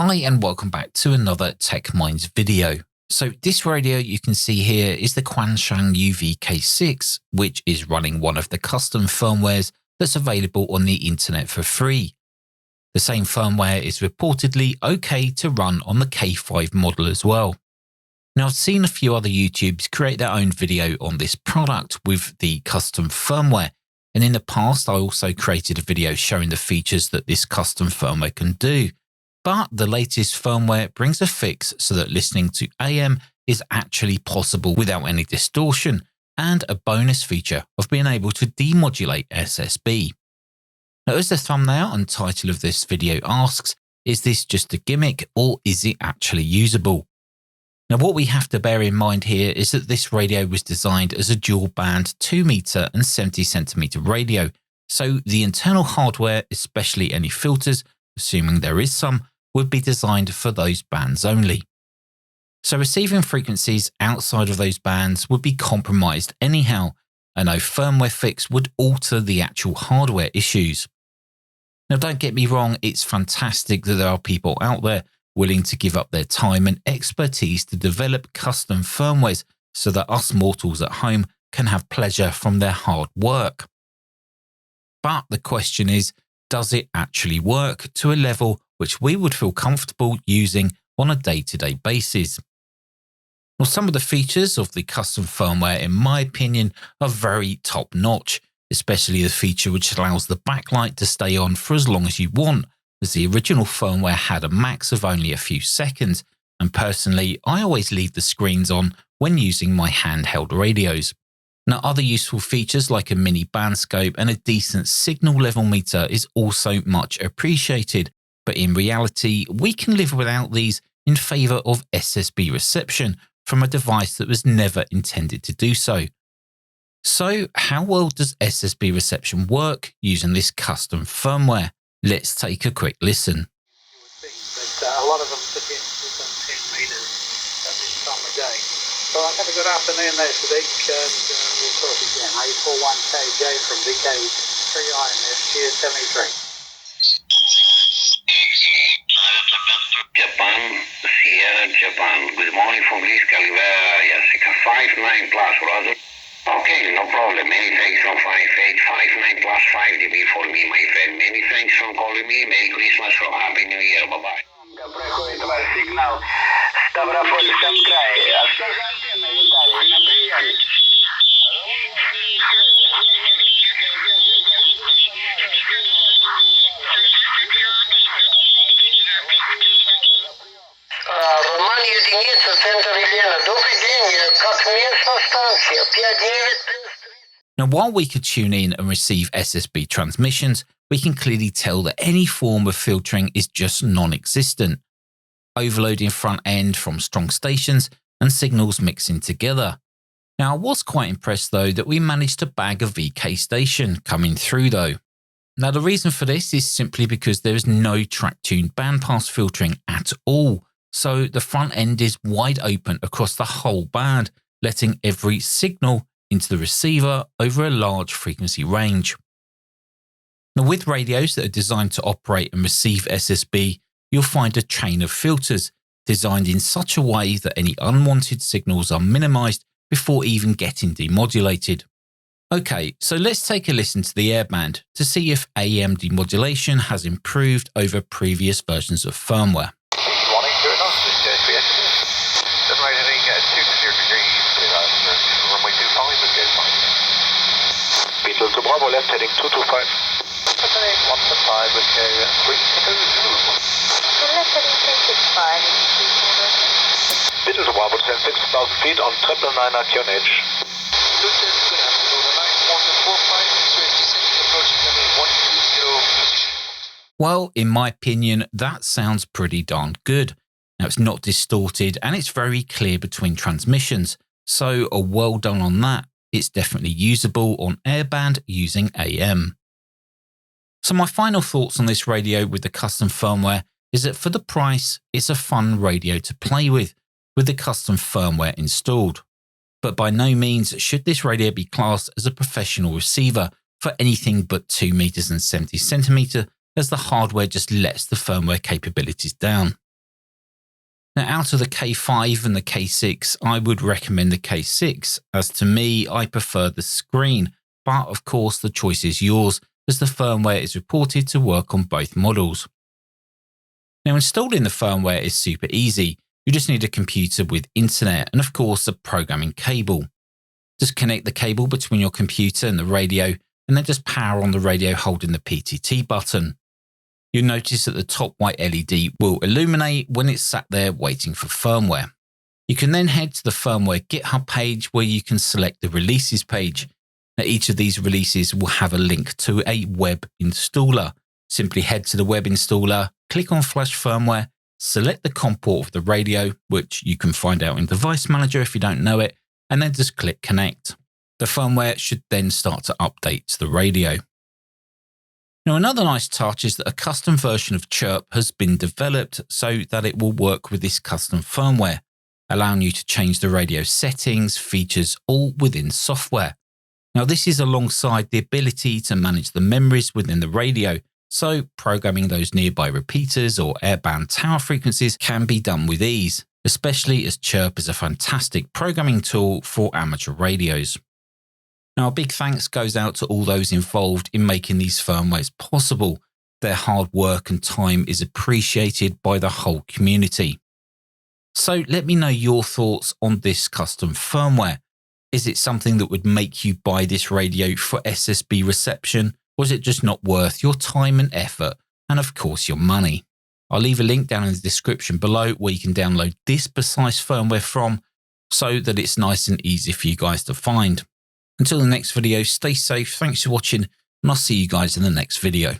Hi and welcome back to another Tech Minds video. So this radio you can see here is the Quansheng K5, which is running one of the custom firmwares that's available on the internet for free. The same firmware is reportedly okay to run on the K5 model as well. Now I've seen a few other YouTubers create their own video on this product with the custom firmware, and in the past I also created a video showing the features that this custom firmware can do. But the latest firmware brings a fix so that listening to AM is actually possible without any distortion, and a bonus feature of being able to demodulate SSB. Now, as the thumbnail and title of this video asks, is this just a gimmick or is it actually usable? Now, what we have to bear in mind here is that this radio was designed as a dual band 2 meter and 70 centimeter radio, so the internal hardware, especially any filters, assuming there is some, would be designed for those bands only. So receiving frequencies outside of those bands would be compromised anyhow, and no firmware fix would alter the actual hardware issues. Now don't get me wrong, it's fantastic that there are people out there willing to give up their time and expertise to develop custom firmwares so that us mortals at home can have pleasure from their hard work. But the question is, does it actually work to a level which we would feel comfortable using on a day-to-day basis? Well, some of the features of the custom firmware, in my opinion, are very top-notch, especially the feature which allows the backlight to stay on for as long as you want, as the original firmware had a max of only a few seconds, and personally, I always leave the screens on when using my handheld radios. Now, other useful features like a mini band scope and a decent signal level meter is also much appreciated, but in reality, we can live without these in favour of SSB Reception from a device that was never intended to do so. So, how well does SSB Reception work using this custom firmware? Let's take a quick listen. A lot of them sit in 10 metres at this time of day. So have a good afternoon there, Sadiq, and we'll talk again. 841KJ from VK3INS, Tier 73. Japan, Sierra, Japan. Good morning from Greece, Καλημέρα, Jessica. 59 plus, brother. Okay, no problem. Many thanks from 5859 plus 5 dB for me, my friend. Many thanks for calling me. Merry Christmas from Happy New Year. Bye-bye. Проходит ваш сигнал в Ставропольском крае. А что за антенна, Виталий? На приеме. Роман единица, центр Елена. Добрый день, как местная станция? 59+3. Now, while we could tune in and receive SSB transmissions, we can clearly tell that any form of filtering is just non-existent. Overloading front end from strong stations and signals mixing together. Now, I was quite impressed though that we managed to bag a VK station coming through though. Now, the reason for this is simply because there is no track-tuned bandpass filtering at all, so the front end is wide open across the whole band, letting every signal into the receiver over a large frequency range. Now, with radios that are designed to operate and receive SSB, you'll find a chain of filters designed in such a way that any unwanted signals are minimized before even getting demodulated. Okay, so let's take a listen to the Airband to see if AM demodulation has improved over previous versions of firmware. Good morning, doing us, this is SBS. Definitely heading 2 degrees, runway 25 with K5. Beetle to Bravo left heading 225. Heading 1.5 with K3. Left heading 365. Beetle to Bravo 10,000 feet on 999 QNH. Well, in my opinion, that sounds pretty darn good. Now, it's not distorted and it's very clear between transmissions, so a well done on that. It's definitely usable on Airband using AM. So my final thoughts on this radio with the custom firmware is that for the price, it's a fun radio to play with the custom firmware installed. But by no means should this radio be classed as a professional receiver for anything but 2 meters and 70 centimeter, as the hardware just lets the firmware capabilities down. Now, out of the K5 and the K6, I would recommend the K6, as to me, I prefer the screen, but of course the choice is yours, as the firmware is reported to work on both models. Now, installing the firmware is super easy. You just need a computer with internet and of course a programming cable. Just connect the cable between your computer and the radio, and then just power on the radio holding the PTT button. You'll notice that the top white LED will illuminate when it's sat there waiting for firmware. You can then head to the firmware GitHub page where you can select the releases page. Now, each of these releases will have a link to a web installer. Simply head to the web installer, click on Flash Firmware, select the COM port of the radio, which you can find out in Device Manager if you don't know it, and then just click Connect. The firmware should then start to update to the radio. Now, another nice touch is that a custom version of Chirp has been developed so that it will work with this custom firmware, allowing you to change the radio settings, features, all within software. Now, this is alongside the ability to manage the memories within the radio, so programming those nearby repeaters or airband tower frequencies can be done with ease, especially as Chirp is a fantastic programming tool for amateur radios. Now, a big thanks goes out to all those involved in making these firmwares possible. Their hard work and time is appreciated by the whole community. So let me know your thoughts on this custom firmware. Is it something that would make you buy this radio for SSB reception? Or is it just not worth your time and effort, and of course your money? I'll leave a link down in the description below where you can download this precise firmware from, so that it's nice and easy for you guys to find. Until the next video, stay safe, thanks for watching, and I'll see you guys in the next video.